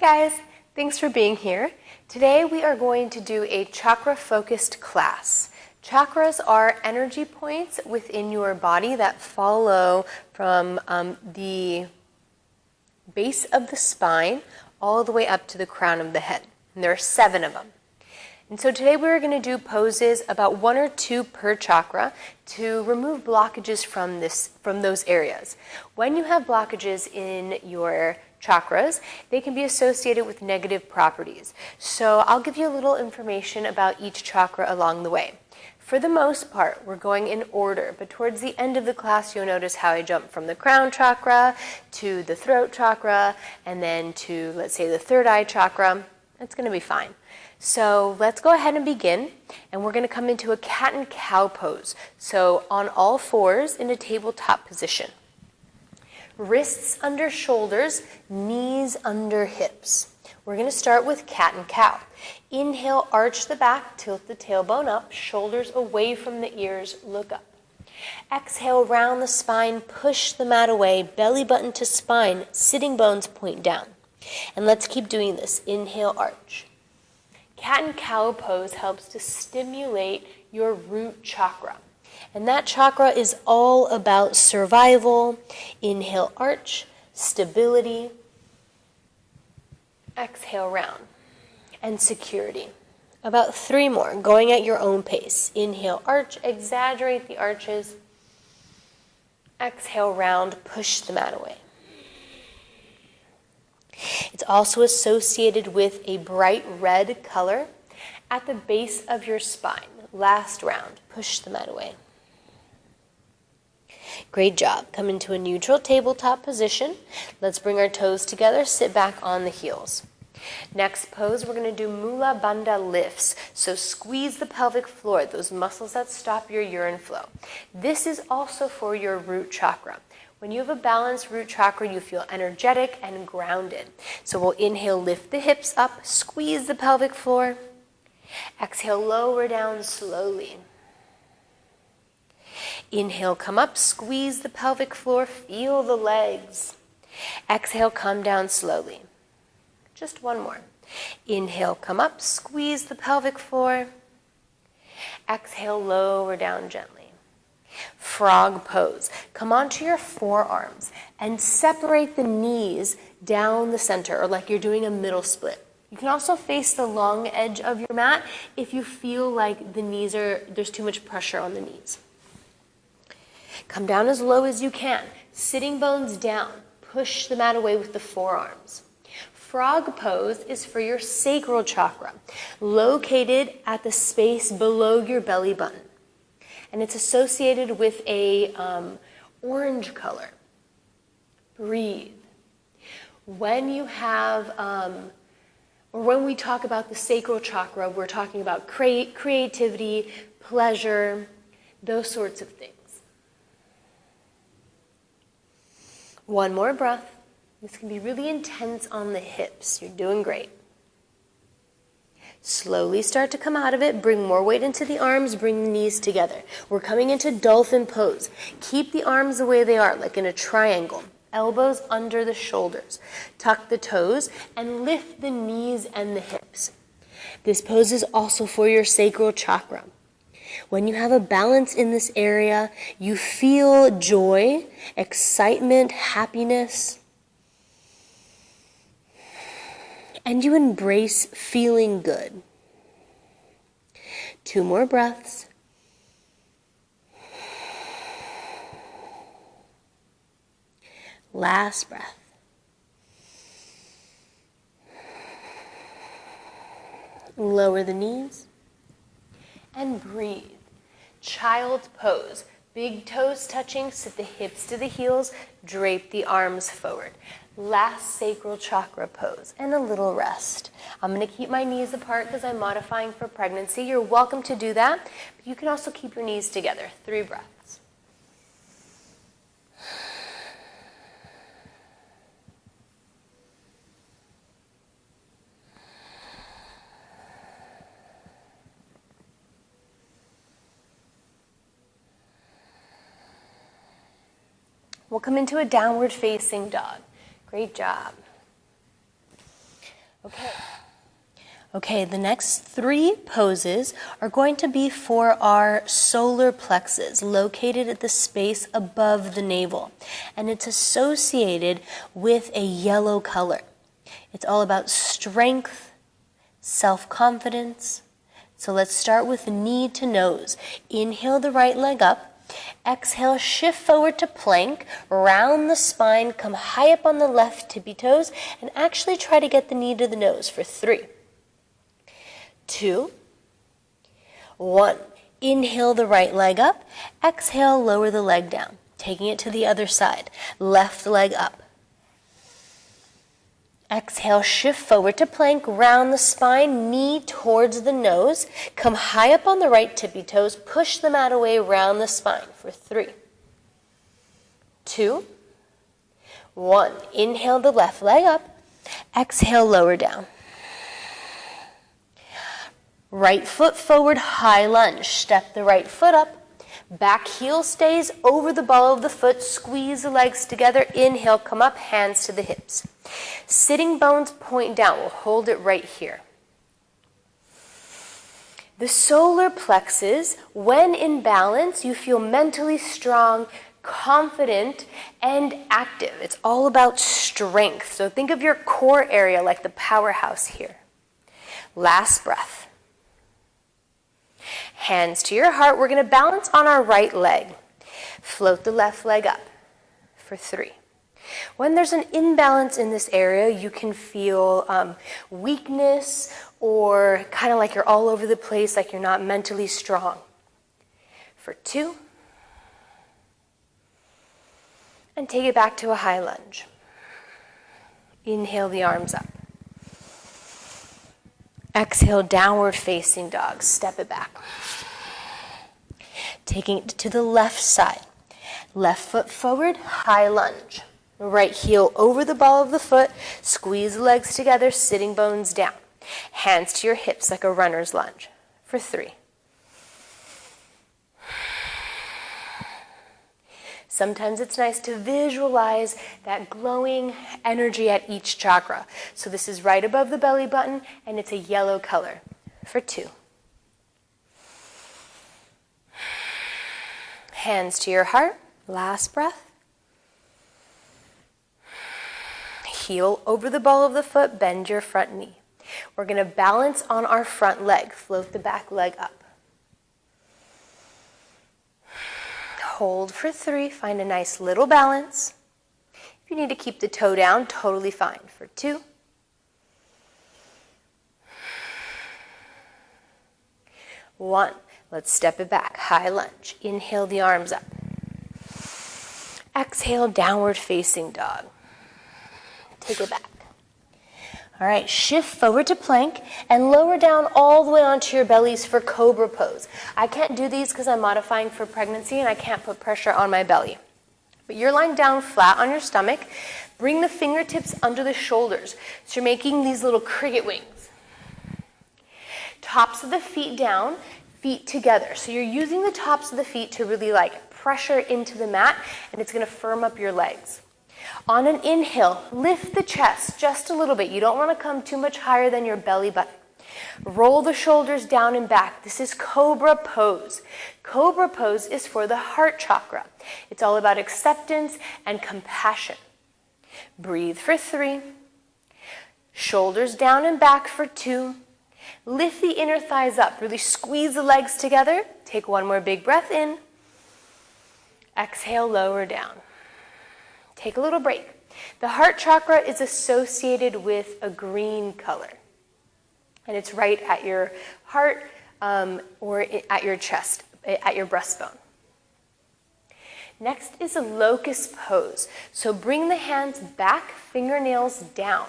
guys, thanks for being here. Today we are going to do a chakra-focused class. Chakras are energy points within your body that follow from the base of the spine all the way up to the crown of the head. And there are 7 of them. And so today we're going to do poses, about 1 or 2 per chakra, to remove blockages from those areas. When you have blockages in your chakras, they can be associated with negative properties. So I'll give you a little information about each chakra along the way. For the most part, we're going in order, but towards the end of the class, you'll notice how I jump from the crown chakra to the throat chakra, and then to, let's say, the third eye chakra. It's going to be fine. So let's go ahead and begin, and we're going to come into a cat and cow pose. So on all fours in a tabletop position. Wrists under shoulders, knees under hips. We're going to start with cat and cow. Inhale, arch the back, tilt the tailbone up, shoulders away from the ears, look up. Exhale, round the spine, push the mat away, belly button to spine, sitting bones point down. And let's keep doing this. Inhale, arch. Cat and cow pose helps to stimulate your root chakra. And that chakra is all about survival. Inhale, arch, stability. Exhale, round, and security. About 3 more, going at your own pace. Inhale, arch, exaggerate the arches. Exhale, round, push the mat away. It's also associated with a bright red color at the base of your spine. Last round, push the mat away. Great job. Come into a neutral tabletop position. Let's bring our toes together, sit back on the heels. Next pose, we're going to do Mula Bandha lifts. So squeeze the pelvic floor, those muscles that stop your urine flow. This is also for your root chakra. When you have a balanced root chakra, you feel energetic and grounded. So we'll inhale, lift the hips up, squeeze the pelvic floor. Exhale, lower down slowly. Inhale, come up, squeeze the pelvic floor, feel the legs. Exhale, come down slowly. Just 1 more. Inhale, come up, squeeze the pelvic floor. Exhale, lower down gently. Frog pose. Come onto your forearms and separate the knees down the center, or like you're doing a middle split. You can also face the long edge of your mat if you feel like there's too much pressure on the knees. Come down as low as you can. Sitting bones down. Push the mat away with the forearms. Frog pose is for your sacral chakra, located at the space below your belly button. And it's associated with a orange color. Breathe. When you have, or when we talk about the sacral chakra, we're talking about creativity, pleasure, those sorts of things. 1 more breath. This can be really intense on the hips. You're doing great. Slowly start to come out of it. Bring more weight into the arms. Bring the knees together. We're coming into dolphin pose. Keep the arms the way they are, like in a triangle. Elbows under the shoulders. Tuck the toes and lift the knees and the hips. This pose is also for your sacral chakra. When you have a balance in this area, you feel joy, excitement, happiness, and you embrace feeling good. 2 more breaths. Last breath. Lower the knees and breathe. Child's pose. Big toes touching, sit the hips to the heels, drape the arms forward. Last sacral chakra pose, and a little rest. I'm going to keep my knees apart because I'm modifying for pregnancy. You're welcome to do that, but you can also keep your knees together. 3 breaths. We'll come into a downward facing dog. Great job. Okay, the next 3 poses are going to be for our solar plexus, located at the space above the navel. And it's associated with a yellow color. It's all about strength, self-confidence. So let's start with knee to nose. Inhale the right leg up. Exhale, shift forward to plank, round the spine, come high up on the left tippy toes, and actually try to get the knee to the nose for 3, 2, 1. Inhale the right leg up. Exhale, lower the leg down, taking it to the other side. Left leg up. Exhale, shift forward to plank, round the spine, knee towards the nose. Come high up on the right tippy toes, push the mat away, round the spine for 3, 2, 1. Inhale the left leg up. Exhale, lower down. Right foot forward, high lunge. Step the right foot up. Back heel stays over the ball of the foot. Squeeze the legs together. Inhale, come up, hands to the hips. Sitting bones point down. We'll hold it right here. The solar plexus, when in balance, you feel mentally strong, confident, and active. It's all about strength. So think of your core area like the powerhouse here. Last breath. Hands to your heart. We're going to balance on our right leg. Float the left leg up for 3. When there's an imbalance in this area, you can feel weakness or kind of like you're all over the place, like you're not mentally strong. For 2. And take it back to a high lunge. Inhale the arms up. Exhale, downward facing dog. Step it back. Taking it to the left side. Left foot forward, high lunge. Right heel over the ball of the foot. Squeeze the legs together, sitting bones down. Hands to your hips like a runner's lunge. For 3. Sometimes it's nice to visualize that glowing energy at each chakra. So this is right above the belly button, and it's a yellow color. For 2. Hands to your heart. Last breath. Heel over the ball of the foot, bend your front knee. We're going to balance on our front leg. Float the back leg up. Hold for 3. Find a nice little balance. If you need to keep the toe down, totally fine. For 2. 1. Let's step it back. High lunge. Inhale the arms up. Exhale, downward facing dog. Take it back. All right, shift forward to plank and lower down all the way onto your bellies for cobra pose. I can't do these because I'm modifying for pregnancy and I can't put pressure on my belly. But you're lying down flat on your stomach. Bring the fingertips under the shoulders. So you're making these little cricket wings. Tops of the feet down, feet together. So you're using the tops of the feet to really like pressure into the mat, and it's going to firm up your legs. On an inhale, lift the chest just a little bit. You don't want to come too much higher than your belly button. Roll the shoulders down and back. This is cobra pose. Cobra pose is for the heart chakra. It's all about acceptance and compassion. Breathe for 3. Shoulders down and back for 2. Lift the inner thighs up. Really squeeze the legs together. Take one more big breath in. Exhale, lower down. Take a little break. The heart chakra is associated with a green color. And it's right at your heart or at your chest, at your breastbone. Next is a locust pose. So bring the hands back, fingernails down.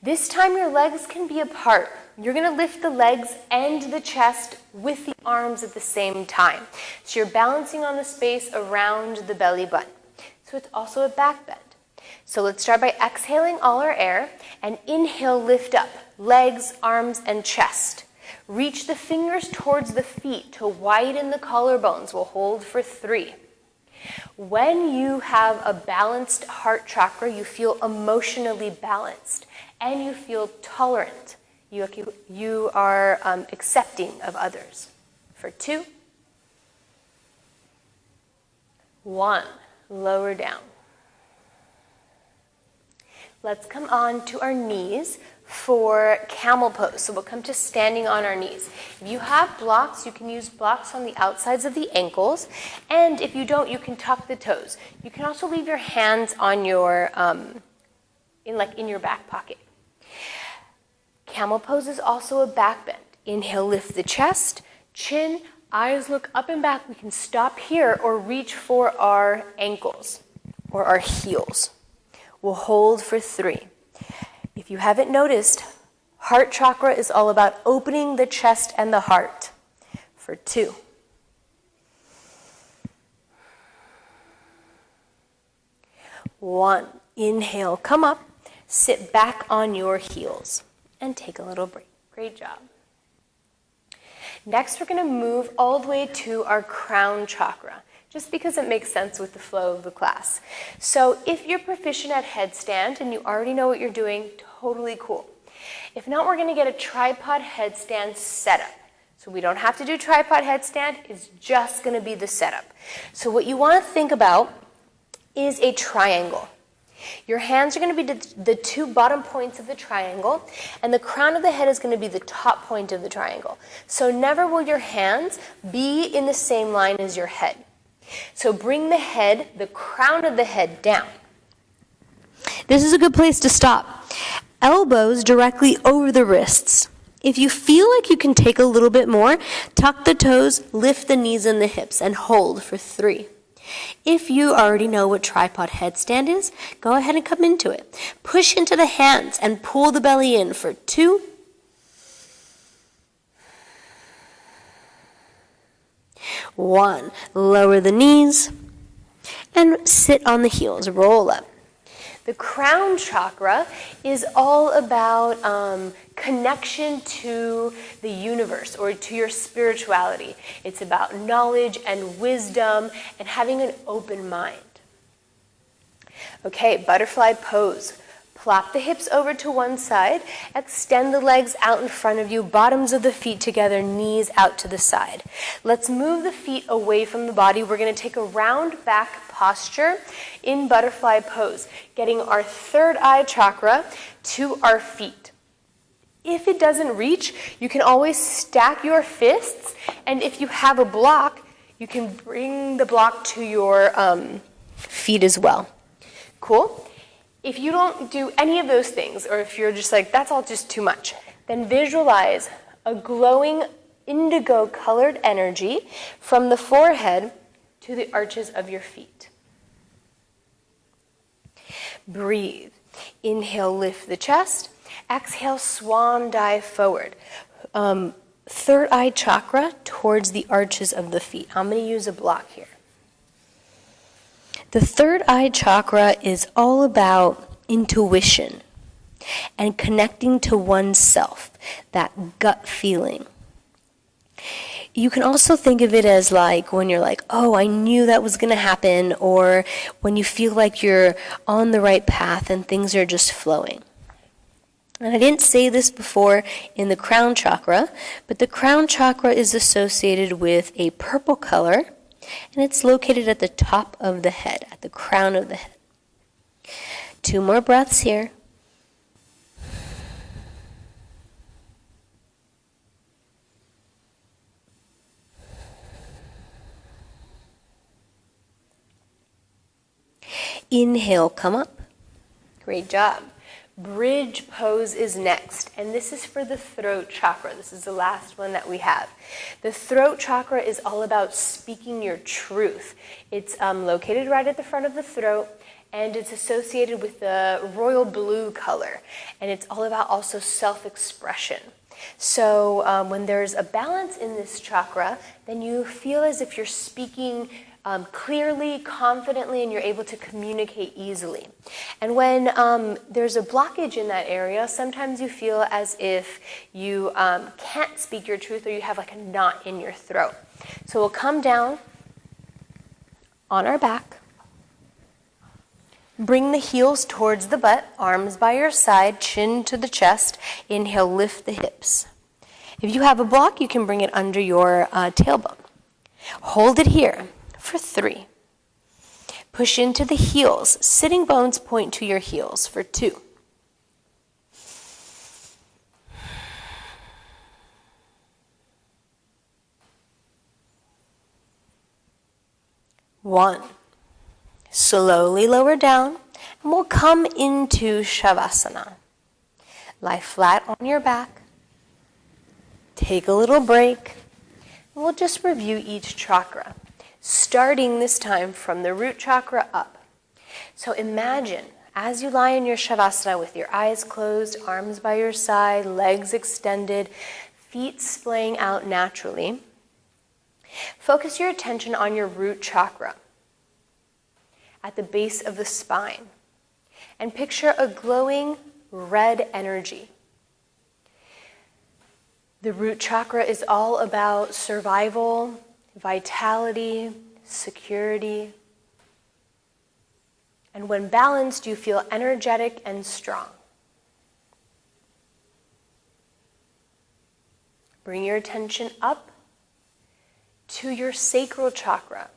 This time your legs can be apart. You're going to lift the legs and the chest with the arms at the same time. So you're balancing on the space around the belly button. So it's also a back bend. So let's start by exhaling all our air and inhale, lift up, legs, arms, and chest. Reach the fingers towards the feet to widen the collarbones. We'll hold for 3. When you have a balanced heart chakra, you feel emotionally balanced and you feel tolerant. You are accepting of others. For 2, 1, lower down. Let's come on to our knees for camel pose. So we'll come to standing on our knees. If you have blocks, you can use blocks on the outsides of the ankles. And if you don't, you can tuck the toes. You can also leave your hands on your, in your back pocket. Camel pose is also a back bend. Inhale, lift the chest, chin, eyes look up and back. We can stop here or reach for our ankles or our heels. We'll hold for 3. If you haven't noticed, heart chakra is all about opening the chest and the heart. For 2. 1. Inhale, come up, sit back on your heels, and take a little break. Great job. Next, we're going to move all the way to our crown chakra, just because it makes sense with the flow of the class. So if you're proficient at headstand and you already know what you're doing, totally cool. If not, we're going to get a tripod headstand setup. So we don't have to do tripod headstand, it's just going to be the setup. So what you want to think about is a triangle. Your hands are going to be the 2 bottom points of the triangle, and the crown of the head is going to be the top point of the triangle. So never will your hands be in the same line as your head. So bring the crown of the head down. This is a good place to stop. Elbows directly over the wrists. If you feel like you can take a little bit more, tuck the toes, lift the knees and the hips, and hold for 3. If you already know what tripod headstand is, go ahead and come into it. Push into the hands and pull the belly in for 2. 1. Lower the knees and sit on the heels. Roll up. The crown chakra is all about connection to the universe or to your spirituality. It's about knowledge and wisdom and having an open mind. Okay, butterfly pose. Plop the hips over to one side, extend the legs out in front of you, bottoms of the feet together, knees out to the side. Let's move the feet away from the body. We're going to take a round back posture in butterfly pose, getting our third eye chakra to our feet. If it doesn't reach, you can always stack your fists, and if you have a block, you can bring the block to your feet as well. Cool? If you don't do any of those things, or if you're just like, that's all just too much, then visualize a glowing indigo colored energy from the forehead to the arches of your feet. Breathe. Inhale, lift the chest. Exhale, swan dive forward. Third eye chakra towards the arches of the feet. I'm going to use a block here. The third eye chakra is all about intuition and connecting to oneself, that gut feeling. You can also think of it as like when you're like, oh, I knew that was going to happen, or when you feel like you're on the right path and things are just flowing. And I didn't say this before in the crown chakra, but the crown chakra is associated with a purple color, and it's located at the top of the head, at the crown of the head. 2 more breaths here. Inhale, come up. Great job. Bridge pose is next, and this is for the throat chakra. This is the last one that we have. The throat chakra is all about speaking your truth. It's located right at the front of the throat, and it's associated with the royal blue color, and it's all about also self-expression. So when there's a balance in this chakra, then you feel as if you're speaking clearly, confidently, and you're able to communicate easily. And when there's a blockage in that area, sometimes you feel as if you can't speak your truth, or you have like a knot in your throat. So we'll come down on our back. Bring the heels towards the butt, arms by your side, chin to the chest. Inhale, lift the hips. If you have a block, you can bring it under your tailbone. Hold it here for 3. Push into the heels. Sitting bones point to your heels for 2. 1. Slowly lower down, and we'll come into Shavasana. Lie flat on your back. Take a little break. And we'll just review each chakra, starting this time from the root chakra up. So imagine, as you lie in your Shavasana with your eyes closed, arms by your side, legs extended, feet splaying out naturally, focus your attention on your root chakra at the base of the spine, and picture a glowing red energy. The root chakra is all about survival, vitality, security. And when balanced, you feel energetic and strong. Bring your attention up to your sacral chakra,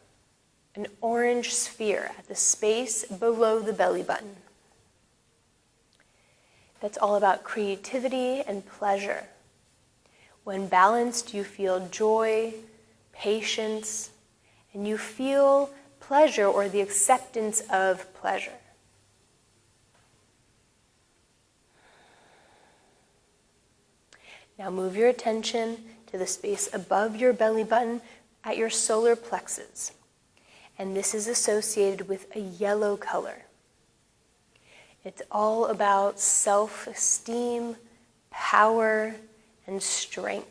an orange sphere at the space below the belly button. That's all about creativity and pleasure. When balanced, you feel joy, patience, and you feel pleasure or the acceptance of pleasure. Now move your attention to the space above your belly button at your solar plexus. And this is associated with a yellow color. It's all about self-esteem, power, and strength.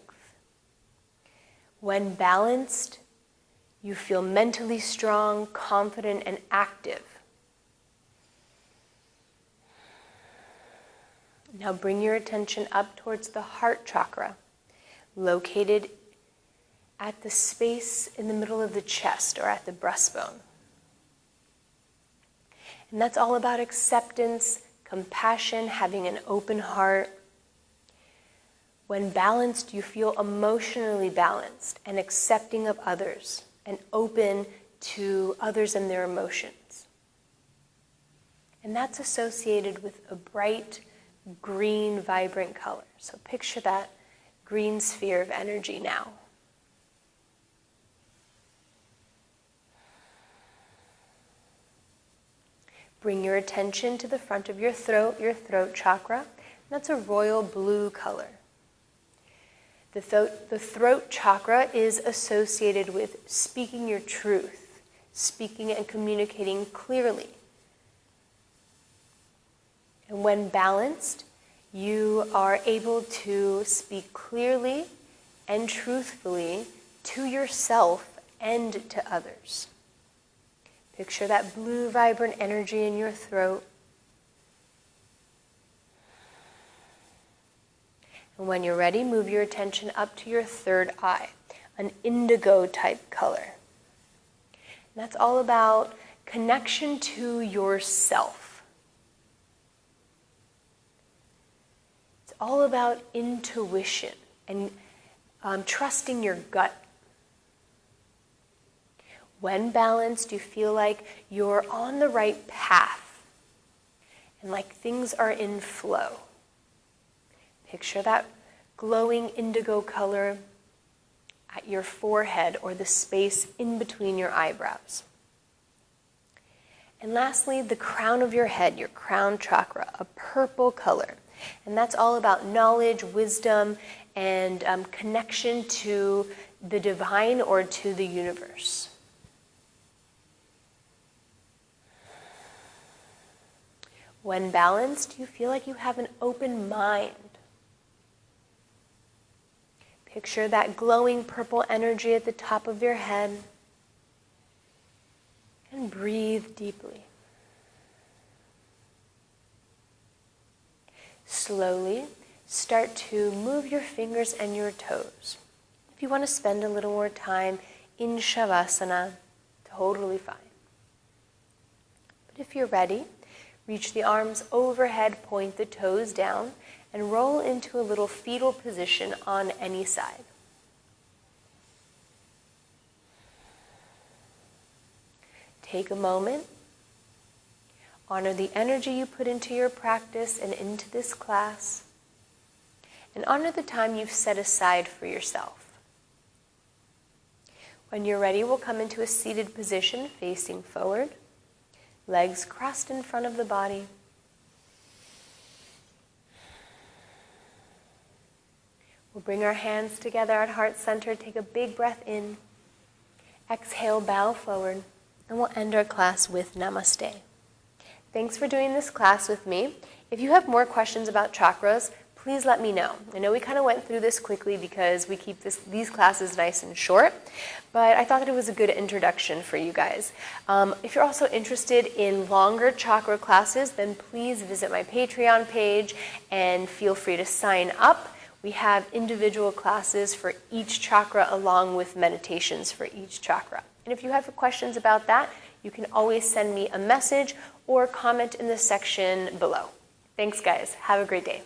When balanced, you feel mentally strong, confident, and active. Now bring your attention up towards the heart chakra, located at the space in the middle of the chest or at the breastbone. And that's all about acceptance, compassion, having an open heart. When balanced, you feel emotionally balanced and accepting of others and open to others and their emotions. And that's associated with a bright, green, vibrant color. So picture that green sphere of energy now. Bring your attention to the front of your throat chakra. That's a royal blue color. The throat chakra is associated with speaking your truth, speaking and communicating clearly. And when balanced, you are able to speak clearly and truthfully to yourself and to others. Picture that blue, vibrant energy in your throat. And when you're ready, move your attention up to your third eye, an indigo type color. And that's all about connection to yourself. It's all about intuition and trusting your gut. When balanced, you feel like you're on the right path and like things are in flow. Picture that glowing indigo color at your forehead or the space in between your eyebrows. And lastly, the crown of your head, your crown chakra, a purple color. And that's all about knowledge, wisdom, and connection to the divine or to the universe. When balanced, you feel like you have an open mind. Picture that glowing purple energy at the top of your head. And breathe deeply. Slowly start to move your fingers and your toes. If you want to spend a little more time in Shavasana, totally fine. But if you're ready, reach the arms overhead, point the toes down, and roll into a little fetal position on any side. Take a moment. Honor the energy you put into your practice and into this class. And honor the time you've set aside for yourself. When you're ready, we'll come into a seated position facing forward, legs crossed in front of the body. We'll bring our hands together at heart center, take a big breath in. Exhale, bow forward, and we'll end our class with Namaste. Thanks for doing this class with me. If you have more questions about chakras, please let me know. I know we kind of went through this quickly because we keep these classes nice and short, but I thought that it was a good introduction for you guys. If you're also interested in longer chakra classes, then please visit my Patreon page and feel free to sign up. We have individual classes for each chakra along with meditations for each chakra. And if you have questions about that, you can always send me a message or comment in the section below. Thanks, guys. Have a great day.